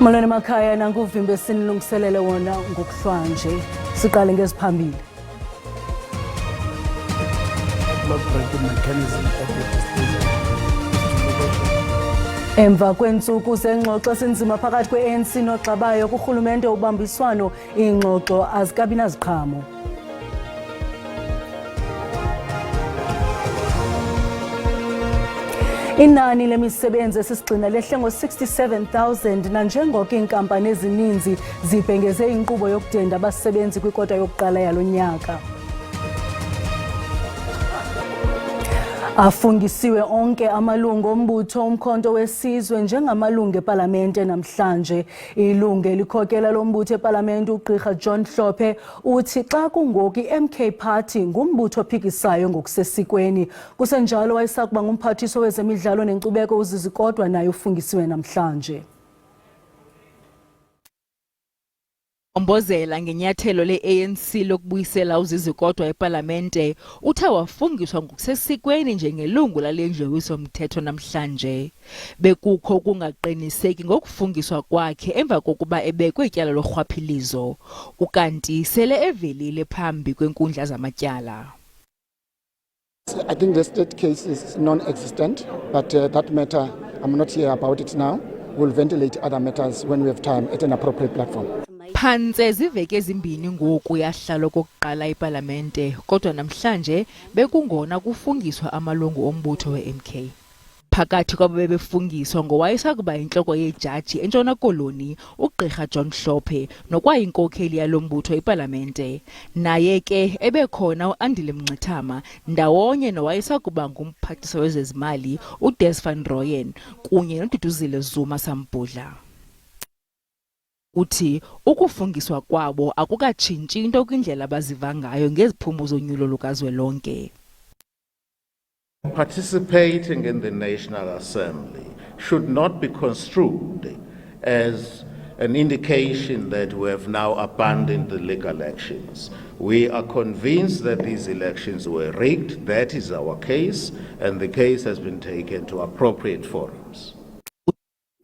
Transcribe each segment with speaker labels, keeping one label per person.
Speaker 1: Molweni emakhaya nankuvimba esinilungiselele wona ngokuhlwanje. Siqale ngeziphambili. Emva kweentsuku zengxoxo esinzima phakathi kwe-ANC noXabayo kurhulumente ubambiswano, iingxoxo azikabi naziqhamo. Inani lemisebenzi esisigxina lehle ngo-67,000 nanjengoko iinkampani ezininzi zibhengeze inkqubo yokudenda abasebenzi kwikota yokuqala yalo nyaka. Afungisiwe onke amalungu ombutho Umkhonto weSizwe njengamalungu epalamente namhlanje. Ilungu elikhokela lombutho epalamente uGqirha John Hlophe uthi xa kungoku i-MK Party ngumbutho ophikisayo ngokusesikweni. Kusenjalo wayesakuba ngumphathiswa wezemidlalo nenkcubeko uZizi Kodwa naye ufungisiwe namhlanje.
Speaker 2: Ombozela ngenyathelo le-ANC lokubuyisela uZizi Kodwa epalamente uthe wafungiswa ngokusesikweni njengelungu lale ndlu yowiso-mthetho namhlanje. Bekukho kungaqiniseki ngokufungiswa kwakhe emva kokuba ebekwe ityala lorhwaphilizo, ukanti sele evelile phambi kwenkundla zamatyala.
Speaker 3: I think the state case is non-existent, but that matter, I'm not here about it now. We'll ventilate other matters when we have time at an appropriate platform.
Speaker 2: Phantse ziveke ezimbini ngoku yahlalo kokuqala ipalamente, kodwa namhlanje bekungona kufungiswa amalungu ombutho we-MK. Phakathi kwabo bebefungiswa ngowayesakuba intloko yejaji eNtshona Koloni uGqirha John Hlophe nokwayinkokheli yalo mbutho ipalamente. Naye ke ebekhona uAndile Mngxithama ndawonye nowayesakuba ngumphathiswa wezezimali uDes van Rooyen kunye noDuduzile Zuma Sambudla. Uthi ukufungiswa kwabo akukatshintshi into kwindlela abaziva ngayo ngeziphumo zonyulo lukazwelonke.
Speaker 4: Participating in the National Assembly should not be construed as an indication that we have now abandoned the legal elections. We are convinced that these elections were rigged. That is our case, and the case has been taken to appropriate forums.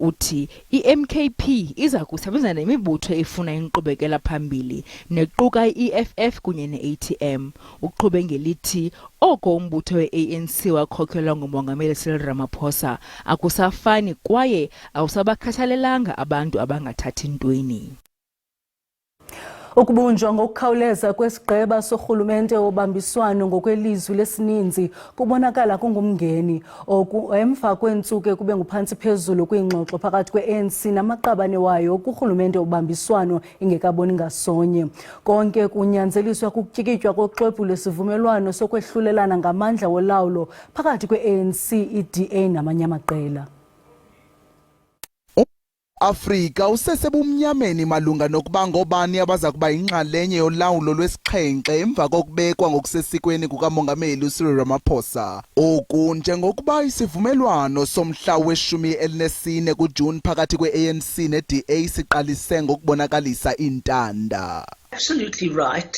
Speaker 2: Uthi i-MKP iza kusebenza nemibutho efuna inkqubekela phambili nequka i-EFF kunye ne-ATM. Uqhube ngelithi oko umbutho we-ANC wakhokelwa ngumongameli Cyril Ramaphosa akusafani kwaye awusabakhathalelanga abantu abangathathi ntweni.
Speaker 1: Ukubunjwa ngokukhawuleza kwesigqeba sorhulumente obambiswano ngokwelizwi lesininzi kubonakala kungumngeni emva kweentsuku kube nguphantsi phezulu kwiingxoxo phakathi kwe-ANC namaqabane wayo kurhulumente obambiswano ingekaboni ngasonye. Konke kunyanzeliswa kukutyikitywa koxwebhu lesivumelwano sokwehlulelana ngamandla wolawulo phakathi kwe-ANC, i-DA namanye amaqela.
Speaker 5: Afrika usesebumnyameni malunga nokuba ngobani abaza kuba inxalenye yolawulo lwesixhenxe emva kokubekwa ngokusesikweni kukamongameli uCyril Ramaphosa. Oku njengokuba isivumelwano somhla we-14 kuJuni phakathi kwe-ANC ne-DA siqalise ngokubonakalisa intanda.
Speaker 6: Absolutely right.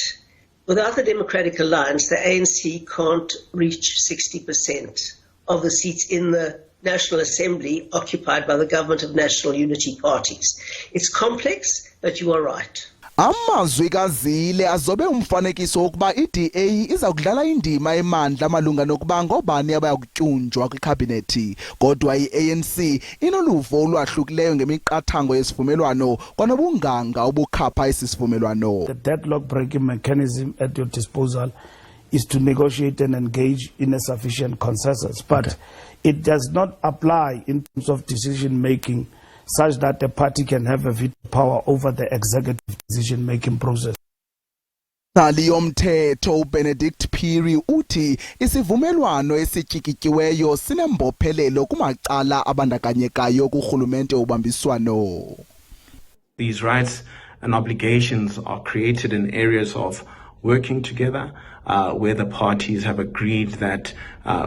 Speaker 6: Without the Democratic Alliance, the ANC can't reach 60% of the seats in the National Assembly occupied by the Government of National Unity Parties. It's complex, but you are right.
Speaker 5: Amazwi kaZille azobe umfanekiso wokuba i-DA iza kudlala indima emandla malunga nokuba ngobani abayakutyunjwa kwikhabhinethi, kodwa i-ANC inoluvo olwahlukileyo ngemiqathango yesivumelwano kwanobunganga obukhapha esi sivumelwano.
Speaker 7: The deadlock breaking mechanism at your disposal is to negotiate and engage in a sufficient consensus, but it does not apply in terms of decision-making such that the party can have a veto power over the executive decision-making process.
Speaker 5: Sali yomthetho uBenedict Phiri uthi isivumelwano esityikityiweyo sinembophelelo kumacala abandakanyekayo kurhulumente obambiswano.
Speaker 8: These rights and obligations are created in areas of working together, where the parties have agreed that,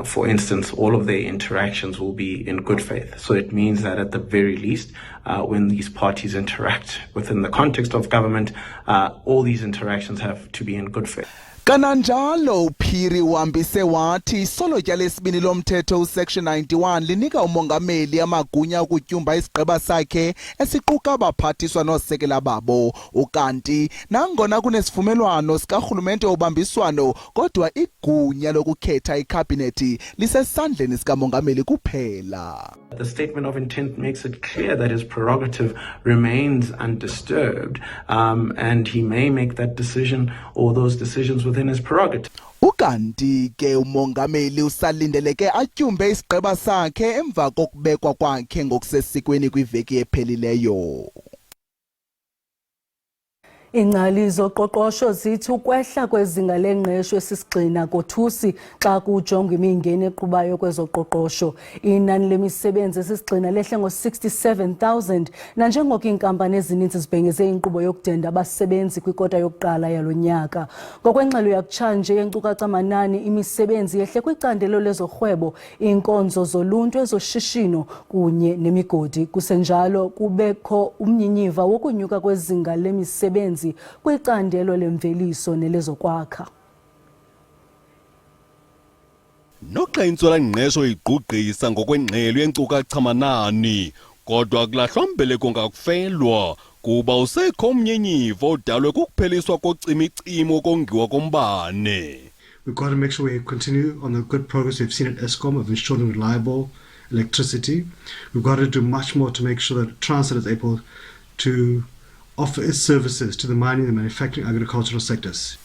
Speaker 8: for instance, all of their interactions will be in good faith. So it means that at the very least, when these parties interact within the context of government, all these interactions have to be in good faith.
Speaker 5: Kananjalo uPhiri uhambise wathi isolotya lesibini lomthetho usection 91 linika umongameli amagunya okutyumba isigqeba sakhe esiquka abaphathiswa noosekela babo ukanti nangona kunesivumelwano sikarhulumente obambiswano kodwa igunya lokukhetha ikhabhinethi lisesandleni sikamongameli kuphela.
Speaker 8: The statement of intent makes it clear that his prerogative remains undisturbed, and he may make that decision or those decisions within his prerogative.
Speaker 5: Ukanti ke umongameli usalindeleke atyumbe isigqeba sakhe emva kokubekwa kwakhe ngokusesikweni kwiveki ephelileyo.
Speaker 1: Ingcali zoqoqosho zithi ukwehla kwezinga lengqesho esisigxina kothusi xa kujongwa imingeni equbayo kwezoqoqosho. Inani lemisebenzi esisigxina lehle ngo-67,000 nanjengoko iinkampani ezininzi zibhengeze inkqubo yokudenda abasebenzi kwikota yokuqala yalo nyaka. Ngokwengxelo yakutshanje yenkcukacha-manani, imisebenzi yehle kwicandelo lezorhwebo, iinkonzo zoluntu, ezoshishino kunye nemigodi. Kusenjalo kubekho umnyinyiva wokunyuka kwezinga lemisebenzi kwicandelo lemveliso nelezokwakha.
Speaker 9: Noxa intswela-ngqesho igqugqisa ngokwengxelo yenkcukacha-manani, kodwa kulahlwa mbeleko ngakufelwa kuba usekho umnyinyiva odalwe kukupheliswa kocimicimo kongiwa kombane.
Speaker 10: We've got to make sure we continue on the good progress we've seen at Eskom of ensuring reliable electricity. We've got to do much more to make sure that Transnet is able to offer its services to the mining, the manufacturing, agricultural sectors.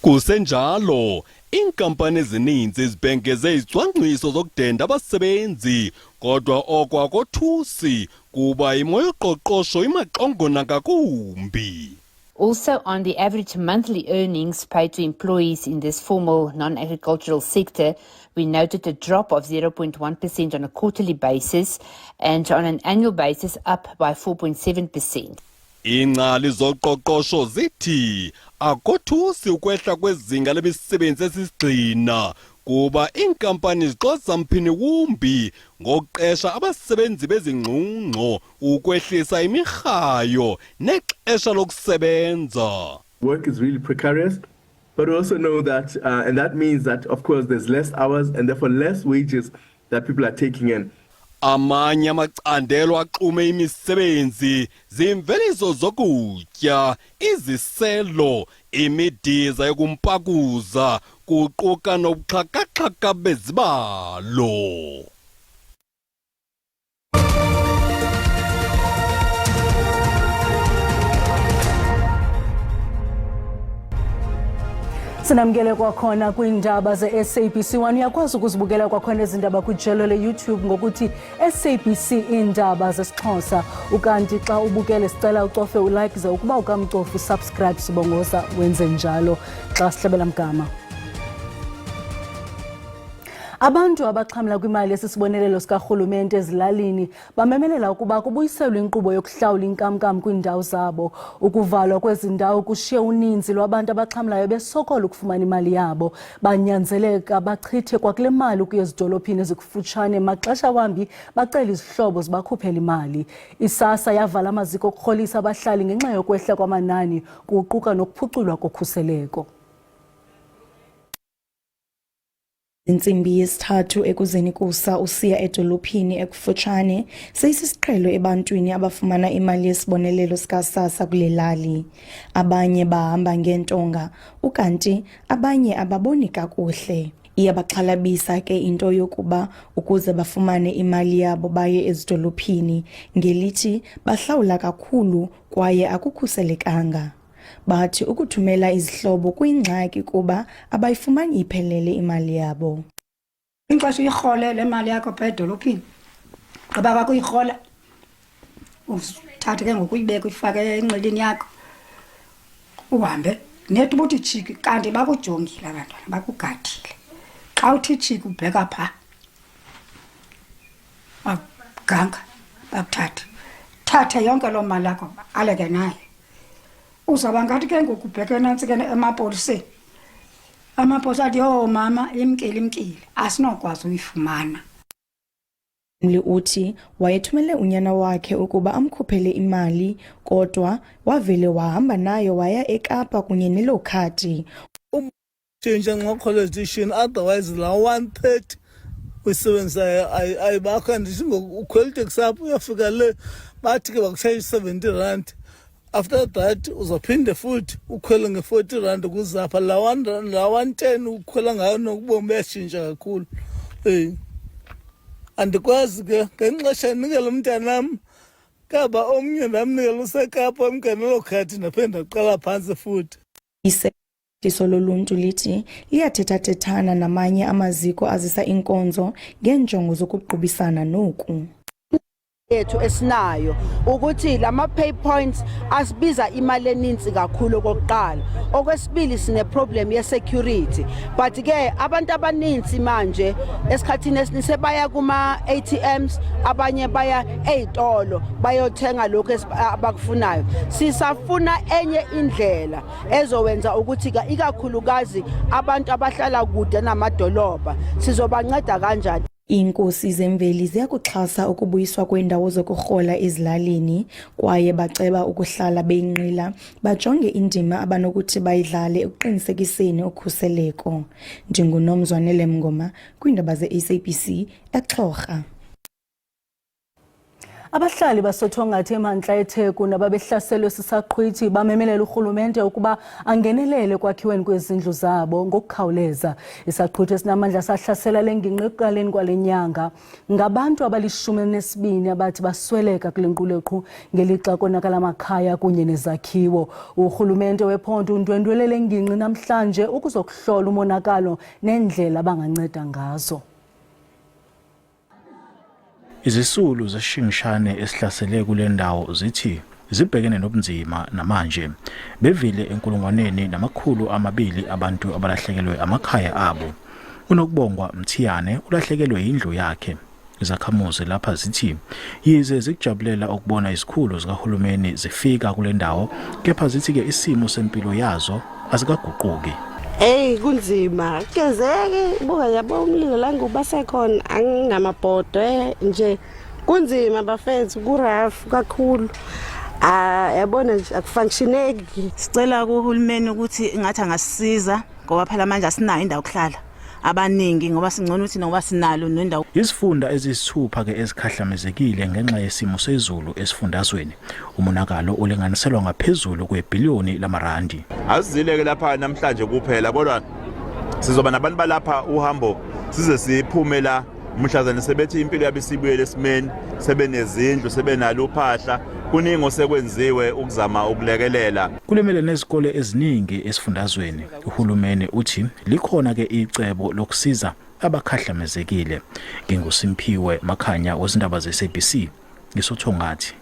Speaker 9: Kusenjalo, iinkampani ezininzi zibhengeze izicwangciso zokudenda abasebenzi, kodwa okwakothusi kuba imo yoqoqosho imaxongona ngakumbi.
Speaker 11: Also, on the average monthly earnings paid to employees in this formal non-agricultural sector, we noted a drop of 0.1% on a quarterly basis and on an annual basis up by 4.7%.
Speaker 9: Ingcali zoqoqosho zithi akothusi ukwehla kwezinga lemisebenzi esisigxina kuba iinkampani zixoza mphini wumbi ngokuqesha abasebenzi bezingxungxo ukwehlisa imirhayo nexesha lokusebenza.
Speaker 12: Work is really precarious, but we also know that, and that means that, of course, there's less hours and therefore less wages that people are taking in.
Speaker 9: Amanye amacandelo axume imisebenzi zimveliso zokutya, iziselo, imidiza yokumpakuza kuquka nobuxhakaxhaka bezibalo.
Speaker 1: Sinamkele kwakhona kwiindaba ze-SABC 1. Uyakwazi ukuzibukela kwakhona ezindaba kwijelo le-YouTube ngokuthi SABC Iindaba zesiXhosa. Ukanti xa ubukele sicela ucofe ulike ze ukuba ukamcofi subscribe sibongoza wenze njalo xa sihlabela mgama. Abantu abaxhamla kwimali esisibonelelo sikarhulumente ezilalini bamemelela ukuba kubuyiselwe inkqubo yokuhlawula inkamnkam kwiindawo zabo. Ukuvalwa kwezi ndawo kushiye uninzi lwabantu abaxhamlayo besokola ukufumana imali yabo. Banyanzeleka bachithe kwakule mali ukuya ezidolophini ezikufutshane, maxesha wambi bacela izihlobo zibakhuphela imali. ISASSA yavala amaziko okurholisa abahlali ngenxa yokwehla kwamanani, kuquka nokuphuculwa kokhuseleko.
Speaker 13: Intsimbi yesithathu ekuzeni kusa usiya edolophini ekufutshane seyisisiqhelo ebantwini abafumana imali yesibonelelo sika-SASSA kule lali. Abanye bahamba ngentonga ukanti abanye ababoni kakuhle. Iyabaxhalabisa ke into yokuba ukuze bafumane imali yabo baye ezidolophini ngelithi bahlawula kakhulu kwaye akukhuselekanga. Bathi ukuthumela izihlobo kuyingxaki kuba abayifumani iphelele imali yabo.
Speaker 14: Inxesha uyirhole le mali yakho pha edolophini. Gqiba kwakho uyirhola uthathe ke ngokuyibeka uyifake enxilini yakho. Uhambe nethi ubuthi jiki kanti bakujongile abantwana bakugadile. Xa uthi jiki ubheka pha. Ganga bakuthatha. Thatha yonke lo mali yakho aleke nayo. Uzaba ngathi ke ngokubheka nansi ke emapoliseni. Amapolisa athi oh mama imkile asinokwazi uyifumana.
Speaker 13: Mli uthi wayethumele unyana wakhe ukuba amkhuphele imali kodwa wavele wahamba nayo waya eKapa kunye nelo khadi.
Speaker 15: change nxa otherwise la 130 uyisebenzisa ayibakho ndithi ngokukhwela itaxi apho uyafika le bathi ke bakushaya 70 rand. After that uzophinde futhi ukhwele nge40 rand kuzapha la 110 ukhwela ngayo nokubombe yashintsha kakhulu. Andikwazi ke ngenxesha nikela umntanami kaba omnye namnikela usekapa emganelo khathi naphinda aqala phansi futhi.
Speaker 13: Iso loluntu lithi liyathethathethana namanye amaziko azisa inkonzo ngenjongo zokuqubisana noku.
Speaker 16: Yethu esinayo ukuthi lama pay points asibiza imali eninzi kakhulu kokuqala. Okwesibili sine problem ye security, but ke abantu abaninzi manje esikhathini esinise baya kuma ATMs, abanye baya ezitolo bayothenga lokho abakufunayo. Sisafuna enye indlela ezowenza ukuthi ikakhulukazi abantu abahlala kude namadolobha sizobanceda kanjani.
Speaker 13: Inkosi zemveli ziyakuxhasa ukubuyiswa kwendawo zokurhola ezilalini kwaye baceba ukuhlala beyinqila bajonge indima abanokuthi bayidlale ekuqinisekiseni ukhuseleko. NjengoNomzwanele Mngoma kwiindaba ze-SABC eXhorha.
Speaker 1: Abahlali basothongathe eMantla eTheku nababehlaselwe sisaqhwithi bamemelela urhulumente ukuba angenelele kwakhiweni kwezindlu zabo ngokukhawuleza. Isaqhwithi esinamandla sahlasela lengingqi ekuqaleni kwale nyanga. Ngabantu abali-12 abathi basweleka kule nquleqhu ngelixa konakala amakhaya kunye nezakhiwo. Urhulumente wephondo undwendwelele ngingqi namhlanje ukuzokuhlola umonakalo nendlela abanganceda ngazo.
Speaker 17: Izisulu zeshingishane esihlasele kule ndawo zithi zibhekene nobunzima namanje bevile enkulungwaneni namakhulu amabili abantu abalahlekelwe amakhaya abo. Unokubongwa Mthiyane ulahlekelwe indlu yakhe. Izakhamuzi lapha zithi yize zikujabulela ukubona izikhulu zikahulumeni zifika kule ndawo, kepha zithi ke isimo sempilo yazo azikaguquki.
Speaker 18: Kunzima kezeke buka yabo umlilo la ngubasekhona anginamabhodwe nje kunzima bafethu kuraf kakhulu. Yabona nje akufunctioneki.
Speaker 19: Sicela kuhulumeni ukuthi ngathi angasisiza ngoba phela manje asinayo indawo yokuhlala abaningi ngoba singcono ukuthi noba sinalo nendawo.
Speaker 17: Izifunda ezisithupha ke ezikhahlamezekile ngenxa yesimo sezulu esifundazweni. Umonakalo olinganiselwa ngaphezulu kweBhiliyoni lamarandi.
Speaker 20: Asizileke lapha namhlanje kuphela kodwa sizoba nabantu balapha uhambo size siphumela mhlazane sebethi impilo yabo isibuyele esimeni, sebenezindlu, sebenalo uphahla. Kuningi osekwenziwe ukuzama ukulekelela.
Speaker 17: Kulemele nezikole eziningi esifundazweni. Uhulumeni uthi likhona ke icebo lokusiza abakhahlamezekile. NginguSimphiwe Makhanya wezindaba ze-SABC ngisothongathi.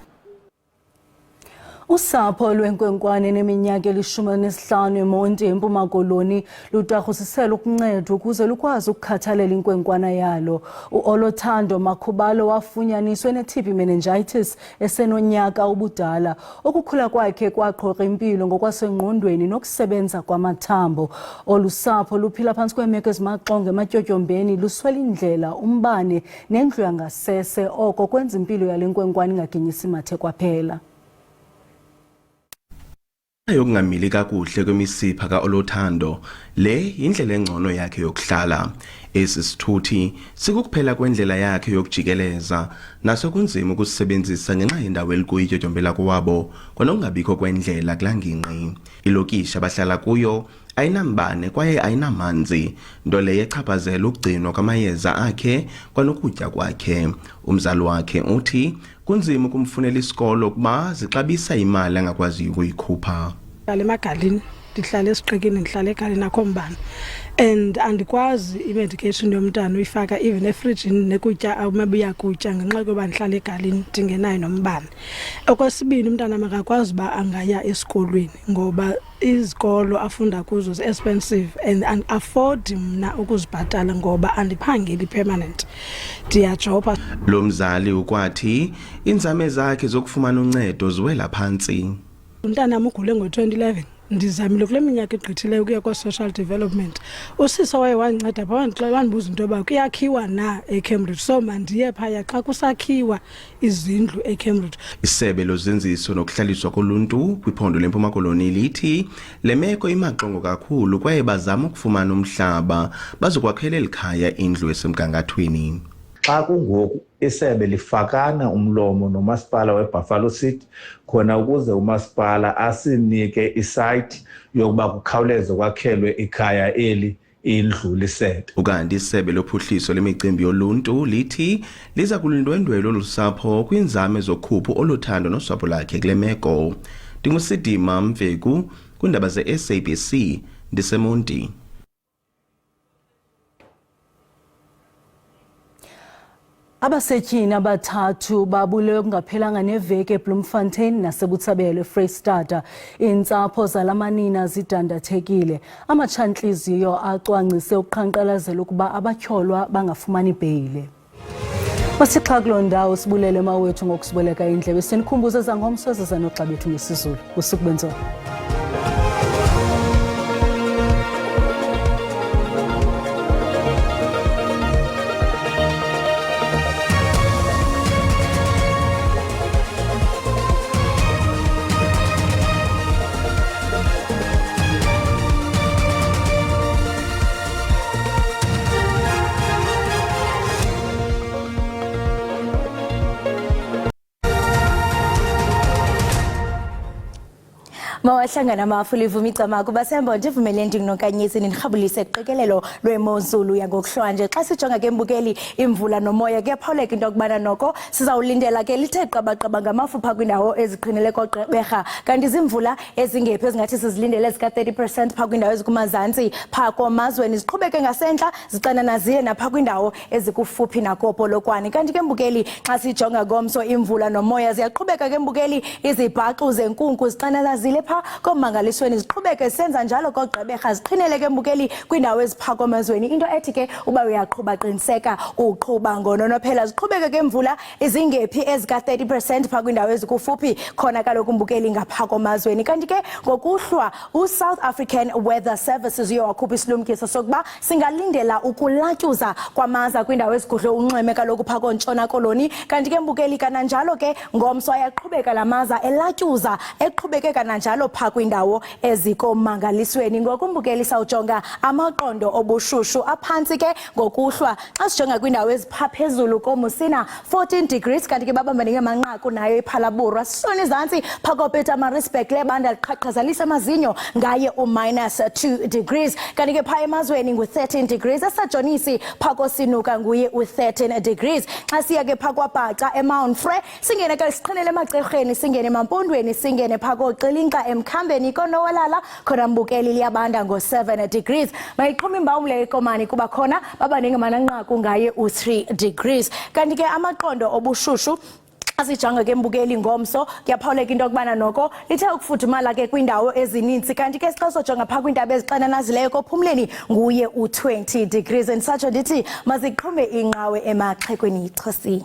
Speaker 1: Usapho lwenkwenkwane neminyaka 15 eMonti eMpuma Koloni lutarhusisela ukuncedwa ukuze lukwazi ukukhathalela inkwenkwana yalo. uOlothando Makhubalo wafunyaniswe ne-TB meningitis esenonyaka ubudala. Ukukhula kwakhe kwaqhoqa impilo ngokwasengqondweni nokusebenza kwamathambo. Olusapho luphila phansi kweemeko ezimaxongo ematyotyombeni, luswela indlela, umbane nendlu yangasese, oko kwenza impilo yale nkwenkwane ingaginyisi mathe kwaphela.
Speaker 21: Yokungamili kakuhle kwemisipha kaOlothando le indlela engcono yakhe yokuhlala. Esisithuthi sikukuphela kwendlela yakhe yokujikeleza naso kunzima ukusebenzisa ngenxa yendawo elikuyityotyomela kwabo kwanokungabikho kwendlela kulangingqi. Ilokishi abahlala kuyo ayinambane kwaye ayinamanzi, nto leyo echaphazela ukugcinwa kwamayeza akhe kwanokutya kwakhe. Umzali wakhe uthi kunzima ukumfunela isikolo kuba zixabisa imali angakwazi ukuyikhupha.
Speaker 14: Emagalini ndihlala esiqikini, ndihlala ekhaya nakho mbani, and andikwazi imedication yomntana uyifaka even efrijini nekutya awumabuya kutya ngenxa yokuba ndihlala egalini ndingenayo nombane. Okwesibini umntana makakwazi uba angaya esikolweni ngoba izikolo afunda kuzo zi-expensive and afford mna ukuzibhatala ngoba andiphangeli permanent, ndiyajoba.
Speaker 21: Lo mzali ukwathi inzame zakhe zokufumana uncedo ziwela phansi.
Speaker 14: Umntana ugule ngo-2011 ndizamile kule minyaka igqithileyo ukuya kwa-social development. Usisa waye wandinceda phaa wandibuza into yoba kuyakhiwa na eCambridge, so mandiye phaya xa kusakhiwa izindlu eCambridge.
Speaker 21: Isebe lozenziso nokuhlaliswa koluntu kwiphondo leMpuma Koloni lithi le meko imaxongo kakhulu kwaye bazama ukufumana umhlaba bazokwakhela elikhaya indlu esemgangathweni.
Speaker 3: Xa kungoku isebe lifakana umlomo nomasipala weBuffalo City khona ukuze umasipala asinike isite yokuba kukhawuleze kwakhelwe ikhaya eli indlu lisebe.
Speaker 21: Ukanti isebe lophuhliso lemicimbi yoluntu lithi liza kulindwendwela olusapho kwinzame zokhupho oluthando nosapho lakhe kule meko. Ndingusidima Mveku kundaba ze-SABC ndiseMonti.
Speaker 1: Abasetyhini abathathu babulewe kungaphelanga neveki eBloemfontein naseButshabelo eFreystata. Iintsapho zalamanina zidandathekile. Amatshantliziyo acwangcise uqhankqalazelo ukuba abatyholwa bangafumani bheyile. Masixha kuloo ndawo sibulele mawethu ngokusiboleka indlebe. Sinikhumbuze zangomso zezanoxa bethu ngesizulu. Usuku benzola.
Speaker 13: Mawahlangana mafulivu micama kuba sembo ndivumele ndinokanyisi nirhabulise iqikelelo lwemozulu yangokuhlwanje. Xa sijonga ke mbukeli imvula nomoya kuyaphawuleka into yokubana noko sizawulindela ke lithe qabaqaba ngamafupha kwindawo eziqhinile koGqeberha, kanti zimvula ezingephi ezingathi sizilindele ezika 30% phaa kwindawo ezikumazantsi phaa komazweni ziqhubeke ngasentla zixananazile naphaa kwindawo ezikufuphi nakopolokwane. Kanti ke mbukeli xa sijonga ngomso imvula nomoya ziyaqhubeka ke mbukeli izibhaxu zenkunku zixananazile komangalisweni ziqhubeke senza njalo koGqeberha ziqhinele ke mbukeli kwindawo eziphaa komazweni. Into ethi ke uba uyaqhuba qiniseka uqhuba ngononophela. Ziqhubeke ke mvula izingephi ezika 30% phaa kwindawo ezikufuphi khona kaloku mbukeli ngaphaa komazweni. Kanti ke ngokuhlwa uSouth African Weather Services uyowakhupha isilumkiso sokuba singalindela ukulatyuza kwamaza kwindawo ezigudle unxweme kaloku phaa koNtshona Koloni. Kanti ke mbukeli kananjalo ke ngomso ayaqhubeka lamaza elatyuza eqhubeke kananjalo phaa kwindawo ezikomangalisweni. Ngokumbukeli sawujonga amaqondo obushushu aphantsi ke ngokuhlwa xa sijonga kwindawo eziphaa phezulu koMusina 14 degrees, kanti ke babambane ngemanqaku nayo iPhalaborwa sisona izantsi phaa koPietermaritzburg lebanda liqhaqhazalisa amazinyo ngaye -2 degrees, kanti ke phaa emazweni ngu-13 degrees. Esajonisi phaa koSinuka nguye u-13 degrees. Xa siya ke phaa kwaBhaca eMount Frere singene ke siqhinele emaCerhweni singene emaMpondweni singene phaa koXilinka emkhambeni konowelala khona mbukeli liyabanda ngo-7 degrees. Mayiqhuma imbawule ekomani kuba khona babanengemananqaku ngaye u-3 degrees. Kanti ke amaqondo obushushu asijonga ke mbukeli ngomso kuyaphawuleka into yokubana noko lithe ukufudumala ke kwindawo ezininzi. Kanti ke xa sojonga phaa kwindaba ezixananazileyo kophumleni nguye u-20 degrees. Ndisatsho ndithi maziqhume inqawe emaxhekweni ixhosi.